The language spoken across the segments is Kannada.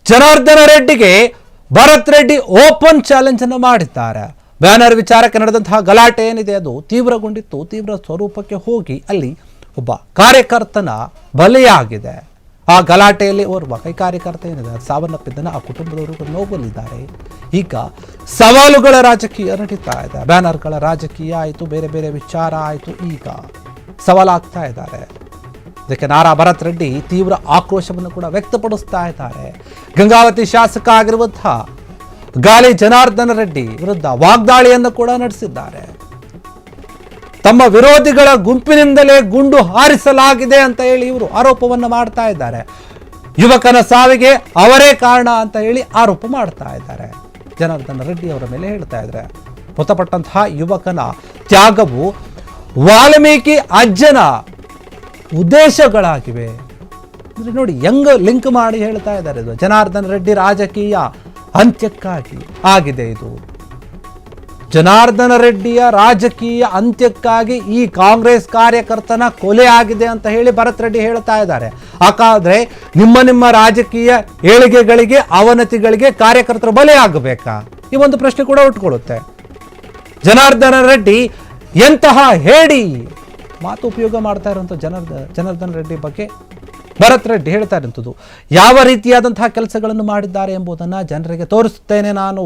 ಜನಾರ್ದನ ರೆಡ್ಡಿಗೆ ಭರತ್ ರೆಡ್ಡಿ ಓಪನ್ ಚಾಲೆಂಜ್ ಅನ್ನು ಮಾಡಿದ್ದಾರೆ. ಬ್ಯಾನರ್ ವಿಚಾರಕ್ಕೆ ನಡೆದಂತಹ ಗಲಾಟೆ ಏನಿದೆ ಅದು ತೀವ್ರಗೊಂಡಿತ್ತು. ತೀವ್ರ ಸ್ವರೂಪಕ್ಕೆ ಹೋಗಿ ಅಲ್ಲಿ ಒಬ್ಬ ಕಾರ್ಯಕರ್ತನ ಬಲಿಯಾಗಿದೆ. ಆ ಗಲಾಟೆಯಲ್ಲಿ ಓರ್ವ ಕೈ ಕಾರ್ಯಕರ್ತ ಏನಿದೆ ಸಾವನ್ನಪ್ಪಿದ್ದನ್ನು ಆ ಕುಟುಂಬದವರು ನೋವಲ್ಲಿದ್ದಾರೆ. ಈಗ ಸವಾಲುಗಳ ರಾಜಕೀಯ ನಡೀತಾ ಇದೆ. ಬ್ಯಾನರ್ಗಳ ರಾಜಕೀಯ ಆಯಿತು, ಬೇರೆ ಬೇರೆ ವಿಚಾರ ಆಯಿತು, ಈಗ ಸವಾಲಾಗ್ತಾ ಇದ್ದಾರೆ. ಇದಕ್ಕೆ ನಾರಾ ಭರತ್ ರೆಡ್ಡಿ ತೀವ್ರ ಆಕ್ರೋಶವನ್ನು ಕೂಡ ವ್ಯಕ್ತಪಡಿಸ್ತಾ ಇದ್ದಾರೆ. ಗಂಗಾವತಿ ಶಾಸಕ ಆಗಿರುವಂತಹ ಗಾಲಿ ಜನಾರ್ದನ ರೆಡ್ಡಿ ವಿರುದ್ಧ ವಾಗ್ದಾಳಿಯನ್ನು ಕೂಡ ನಡೆಸಿದ್ದಾರೆ. ತಮ್ಮ ವಿರೋಧಿಗಳ ಗುಂಪಿನಿಂದಲೇ ಗುಂಡು ಹಾರಿಸಲಾಗಿದೆ ಅಂತ ಹೇಳಿ ಇವರು ಆರೋಪವನ್ನು ಮಾಡ್ತಾ ಇದ್ದಾರೆ. ಯುವಕನ ಸಾವಿಗೆ ಅವರೇ ಕಾರಣ ಅಂತ ಹೇಳಿ ಆರೋಪ ಮಾಡ್ತಾ ಇದ್ದಾರೆ. ಜನಾರ್ದನ ರೆಡ್ಡಿ ಅವರ ಮೇಲೆ ಹೇಳ್ತಾ ಇದ್ದಾರೆ ಮೃತಪಟ್ಟಂತಹ ಯುವಕನ ತ್ಯಾಗವು ವಾಲ್ಮೀಕಿ ಅಜ್ಜನ ಉದ್ದೇಶಗಳಾಗಿವೆ. ಅಂದ್ರೆ ನೋಡಿ ಹೆಂಗ ಲಿಂಕ್ ಮಾಡಿ ಹೇಳ್ತಾ ಇದ್ದಾರೆ. ಇದು ಜನಾರ್ದನ ರೆಡ್ಡಿ ರಾಜಕೀಯ ಅಂತ್ಯಕ್ಕಾಗಿ ಆಗಿದೆ. ಇದು ಜನಾರ್ದನ ರೆಡ್ಡಿಯ ರಾಜಕೀಯ ಅಂತ್ಯಕ್ಕಾಗಿ ಈ ಕಾಂಗ್ರೆಸ್ ಕಾರ್ಯಕರ್ತನ ಕೊಲೆ ಆಗಿದೆ ಅಂತ ಹೇಳಿ ಭರತ್ ರೆಡ್ಡಿ ಹೇಳ್ತಾ ಇದ್ದಾರೆ. ಹಾಗಾದ್ರೆ ನಿಮ್ಮ ರಾಜಕೀಯ ಏಳಿಗೆಗಳಿಗೆ ಅವನತಿಗಳಿಗೆ ಕಾರ್ಯಕರ್ತರು ಬಲೆ ಆಗಬೇಕಾ? ಈ ಒಂದು ಪ್ರಶ್ನೆ ಕೂಡ ಉಟ್ಕೊಳ್ಳುತ್ತೆ. ಜನಾರ್ದನ ರೆಡ್ಡಿ ಎಂತಹ ಹೇಡಿ ಮಾತು ಉಪಯೋಗ ಮಾಡ್ತಾ ಇರುವಂಥ ಜನಾರ್ದನ ರೆಡ್ಡಿ ಬಗ್ಗೆ ಭರತ್ ರೆಡ್ಡಿ ಹೇಳ್ತಾ ಇರುವಂಥದ್ದು ಯಾವ ರೀತಿಯಾದಂತಹ ಕೆಲಸಗಳನ್ನು ಮಾಡಿದ್ದಾರೆ ಎಂಬುದನ್ನು ಜನರಿಗೆ ತೋರಿಸುತ್ತೇನೆ, ನಾನು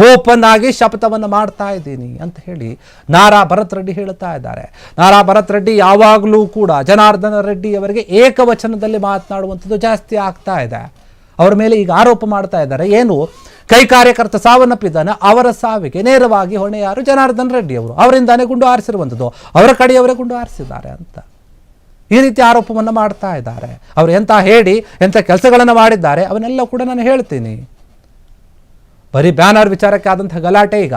ಓಪನ್ ಆಗಿ ಶಪಥವನ್ನು ಮಾಡ್ತಾ ಇದ್ದೀನಿ ಅಂತ ಹೇಳಿ ನಾರಾ ಭರತ್ ರೆಡ್ಡಿ ಹೇಳ್ತಾ ಇದ್ದಾರೆ. ನಾರಾ ಭರತ್ ರೆಡ್ಡಿ ಯಾವಾಗಲೂ ಕೂಡ ಜನಾರ್ದನ ರೆಡ್ಡಿ ಅವರಿಗೆ ಏಕವಚನದಲ್ಲಿ ಮಾತನಾಡುವಂಥದ್ದು ಜಾಸ್ತಿ ಆಗ್ತಾ ಇದೆ. ಅವರ ಮೇಲೆ ಈಗ ಆರೋಪ ಮಾಡ್ತಾ ಇದ್ದಾರೆ. ಏನು ಕೈ ಕಾರ್ಯಕರ್ತ ಸಾವನ್ನಪ್ಪಿದ್ದಾನೆ, ಅವರ ಸಾವಿಗೆ ನೇರವಾಗಿ ಹೊಣೆ ಯಾರು? ಜನಾರ್ದನ ರೆಡ್ಡಿ ಅವರು. ಅವರಿಂದಾನೇ ಗುಂಡು ಹಾರಿಸಿರುವಂಥದ್ದು, ಅವರ ಕಡೆಯವರೇ ಗುಂಡು ಹಾರಿಸಿದ್ದಾರೆ ಅಂತ ಈ ರೀತಿ ಆರೋಪವನ್ನು ಮಾಡ್ತಾ ಇದ್ದಾರೆ. ಅವರು ಎಂಥ ಹೇಳಿ ಎಂಥ ಕೆಲಸಗಳನ್ನು ಮಾಡಿದ್ದಾರೆ ಅವನ್ನೆಲ್ಲ ಕೂಡ ನಾನು ಹೇಳ್ತೀನಿ. ಬರೀ ಬ್ಯಾನರ್ ವಿಚಾರಕ್ಕೆ ಆದಂಥ ಗಲಾಟೆ ಈಗ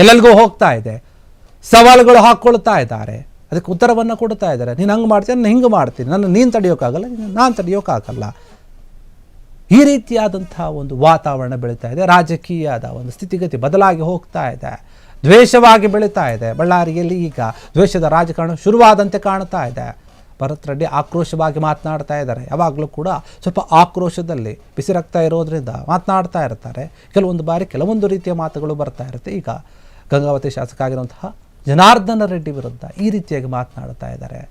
ಎಲ್ಲೆಲ್ಗೂ ಹೋಗ್ತಾ ಇದೆ. ಸವಾಲುಗಳು ಹಾಕ್ಕೊಳ್ತಾ ಇದ್ದಾರೆ, ಅದಕ್ಕೆ ಉತ್ತರವನ್ನು ಕೊಡ್ತಾ ಇದ್ದಾರೆ. ನೀನು ಹಂಗೆ ಮಾಡ್ತೀನಿ, ನಾನು ಹಿಂಗೆ ಮಾಡ್ತೀನಿ, ನನ್ನ ನೀನು ತಡೆಯೋಕ್ಕಾಗಲ್ಲ, ನಾನು ತಡೆಯೋಕ್ಕಾಗಲ್ಲ. ಈ ರೀತಿಯಾದಂಥ ಒಂದು ವಾತಾವರಣ ಬೆಳೀತಾ ಇದೆ. ರಾಜಕೀಯದ ಒಂದು ಸ್ಥಿತಿಗತಿ ಬದಲಾಗಿ ಹೋಗ್ತಾ ಇದೆ. ದ್ವೇಷವಾಗಿ ಬೆಳೀತಾ ಇದೆ. ಬಳ್ಳಾರಿಯಲ್ಲಿ ಈಗ ದ್ವೇಷದ ರಾಜಕಾರಣ ಶುರುವಾದಂತೆ ಕಾಣ್ತಾ ಇದೆ. ಭರತ್ ರೆಡ್ಡಿ ಆಕ್ರೋಶವಾಗಿ ಮಾತನಾಡ್ತಾ ಇದ್ದಾರೆ. ಯಾವಾಗಲೂ ಕೂಡ ಸ್ವಲ್ಪ ಆಕ್ರೋಶದಲ್ಲಿ ಬಿಸಿ ರಕ್ತ ಇರೋದ್ರಿಂದ ಮಾತನಾಡ್ತಾ ಇರ್ತಾರೆ. ಕೆಲವೊಂದು ಬಾರಿ ಕೆಲವೊಂದು ರೀತಿಯ ಮಾತುಗಳು ಬರ್ತಾ ಇರುತ್ತೆ. ಈಗ ಗಂಗಾವತಿ ಶಾಸಕ ಆಗಿರುವಂತಹ ಜನಾರ್ದನ ರೆಡ್ಡಿ ವಿರುದ್ಧ ಈ ರೀತಿಯಾಗಿ ಮಾತನಾಡ್ತಾ ಇದ್ದಾರೆ.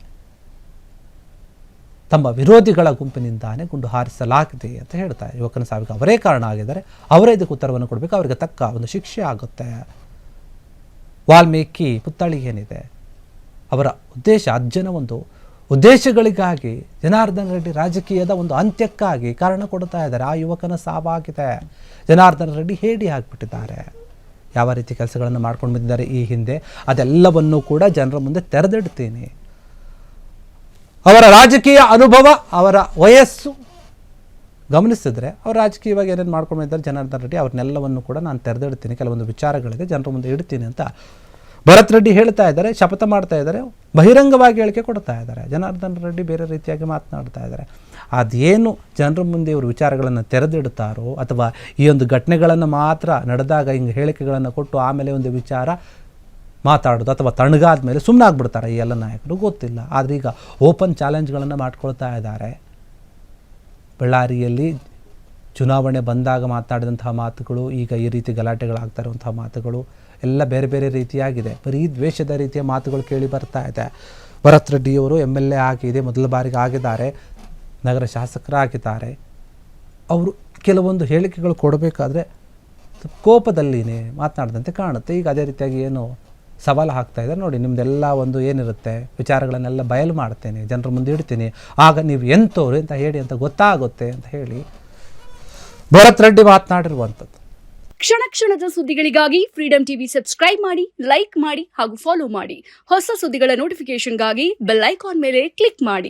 ತಮ್ಮ ವಿರೋಧಿಗಳ ಗುಂಪಿನಿಂದಾನೇ ಗುಂಡು ಹಾರಿಸಲಾಗಿದೆ ಅಂತ ಹೇಳ್ತಾರೆ. ಯುವಕನ ಸಾವಿಗೆ ಅವರೇ ಕಾರಣ ಆಗಿದ್ದಾರೆ, ಅವರೇ ಇದಕ್ಕೆ ಉತ್ತರವನ್ನು ಕೊಡಬೇಕು, ಅವರಿಗೆ ತಕ್ಕ ಒಂದು ಶಿಕ್ಷೆ ಆಗುತ್ತೆ. ವಾಲ್ಮೀಕಿ ಪುತ್ಥಳಿ ಏನಿದೆ ಅವರ ಉದ್ದೇಶ, ಅಜ್ಜನ ಒಂದು ಉದ್ದೇಶಗಳಿಗಾಗಿ ಜನಾರ್ದನ ರೆಡ್ಡಿ ರಾಜಕೀಯದ ಒಂದು ಅಂತ್ಯಕ್ಕಾಗಿ ಕಾರಣ ಕೊಡ್ತಾ ಇದ್ದಾರೆ. ಆ ಯುವಕನ ಸಾವಾಗಿದೆ. ಜನಾರ್ದನ ರೆಡ್ಡಿ ಹೇಡಿ ಆಗಿಬಿಟ್ಟಿದ್ದಾರೆ. ಯಾವ ರೀತಿ ಕೆಲಸಗಳನ್ನು ಮಾಡ್ಕೊಂಡು ಬಂದಿದ್ದಾರೆ ಈ ಹಿಂದೆ ಅದೆಲ್ಲವನ್ನೂ ಕೂಡ ಜನರ ಮುಂದೆ ತೆರೆದಿಡ್ತೀನಿ. ಅವರ ರಾಜಕೀಯ ಅನುಭವ, ಅವರ ವಯಸ್ಸು ಗಮನಿಸಿದ್ರೆ ಅವರು ರಾಜಕೀಯವಾಗಿ ಏನೇನು ಮಾಡ್ಕೊಂಡು ಬಂದಿದ್ದಾರೆ ಜನಾರ್ದನ ರೆಡ್ಡಿ ಅವ್ರನ್ನೆಲ್ಲವನ್ನು ಕೂಡ ನಾನು ತೆರೆದಿಡ್ತೀನಿ, ಕೆಲವೊಂದು ವಿಚಾರಗಳಿದೆ ಜನರ ಮುಂದೆ ಇಡ್ತೀನಿ ಅಂತ ಭರತ್ ರೆಡ್ಡಿ ಹೇಳ್ತಾ ಇದ್ದಾರೆ. ಶಪಥ ಮಾಡ್ತಾ ಇದ್ದಾರೆ, ಬಹಿರಂಗವಾಗಿ ಹೇಳಿಕೆ ಕೊಡ್ತಾ ಇದ್ದಾರೆ. ಜನಾರ್ದನ ರೆಡ್ಡಿ ಬೇರೆ ರೀತಿಯಾಗಿ ಮಾತನಾಡ್ತಾ ಇದ್ದಾರೆ. ಅದೇನು ಜನರ ಮುಂದೆ ಇವರು ವಿಚಾರಗಳನ್ನು ತೆರೆದಿಡ್ತಾರೋ ಅಥವಾ ಈ ಒಂದು ಘಟನೆಗಳನ್ನು ಮಾತ್ರ ನಡೆದಾಗ ಹಿಂಗೆ ಹೇಳಿಕೆಗಳನ್ನು ಕೊಟ್ಟು ಆಮೇಲೆ ಒಂದು ವಿಚಾರ ಮಾತಾಡೋದು ಅಥವಾ ತಣ್ಣಗಾದ ಮೇಲೆ ಸುಮ್ಮನಾಗ್ಬಿಡ್ತಾರೆ ಈ ಎಲ್ಲ ನಾಯಕರು, ಗೊತ್ತಿಲ್ಲ. ಆದರೆ ಈಗ ಓಪನ್ ಚಾಲೆಂಜ್ಗಳನ್ನು ಮಾಡ್ಕೊಳ್ತಾ ಇದ್ದಾರೆ. ಬಳ್ಳಾರಿಯಲ್ಲಿ ಚುನಾವಣೆ ಬಂದಾಗ ಮಾತನಾಡಿದಂತಹ ಮಾತುಗಳು, ಈಗ ಈ ರೀತಿ ಗಲಾಟೆಗಳಾಗ್ತಾ ಇರುವಂತಹ ಮಾತುಗಳು ಎಲ್ಲ ಬೇರೆ ಬೇರೆ ರೀತಿಯಾಗಿದೆ. ಬರೀ ದ್ವೇಷದ ರೀತಿಯ ಮಾತುಗಳು ಕೇಳಿ ಬರ್ತಾ ಇದೆ. ಭರತ್ ರೆಡ್ಡಿಯವರು MLA ಆಗಿದೆ, ಮೊದಲ ಬಾರಿಗೆ ಆಗಿದ್ದಾರೆ, ನಗರ ಶಾಸಕರಾಗಿದ್ದಾರೆ. ಅವರು ಕೆಲವೊಂದು ಹೇಳಿಕೆಗಳು ಕೊಡಬೇಕಾದ್ರೆ ಕೋಪದಲ್ಲಿನೇ ಮಾತನಾಡಿದಂತೆ ಕಾಣುತ್ತೆ. ಈಗ ಅದೇ ರೀತಿಯಾಗಿ ಏನು ಸವಾಲು ಹಾಕ್ತಾ ಇದ್ದಾರೆ ನೋಡಿ, ನಿಮ್ಮದೆಲ್ಲ ಒಂದು ಏನಿರುತ್ತೆ ವಿಚಾರಗಳನ್ನೆಲ್ಲ ಬಯಲು ಮಾಡ್ತೇನೆ, ಜನರ ಮುಂದೆ ಇಡ್ತೀನಿ, ಆಗ ನೀವು ಎಂಥವ್ರು ಅಂತ ಹೇಳಿ ಅಂತ ಗೊತ್ತಾಗುತ್ತೆ ಅಂತ ಹೇಳಿ ಭರತ್ ರೆಡ್ಡಿ ಮಾತನಾಡಿರುವಂಥದ್ದು. ಕ್ಷಣ ಕ್ಷಣದ ಸುದ್ದಿಗಳಿಗಾಗಿ ಫ್ರೀಡಂ ಟಿವಿ ಸಬ್ಸ್ಕ್ರೈಬ್ ಮಾಡಿ, ಲೈಕ್ ಮಾಡಿ ಹಾಗೂ ಫಾಲೋ ಮಾಡಿ. ಹೊಸ ಸುದ್ದಿಗಳ ನೋಟಿಫಿಕೇಶನ್ಗಾಗಿ ಬೆಲ್ ಐಕಾನ್ ಮೇಲೆ ಕ್ಲಿಕ್ ಮಾಡಿ.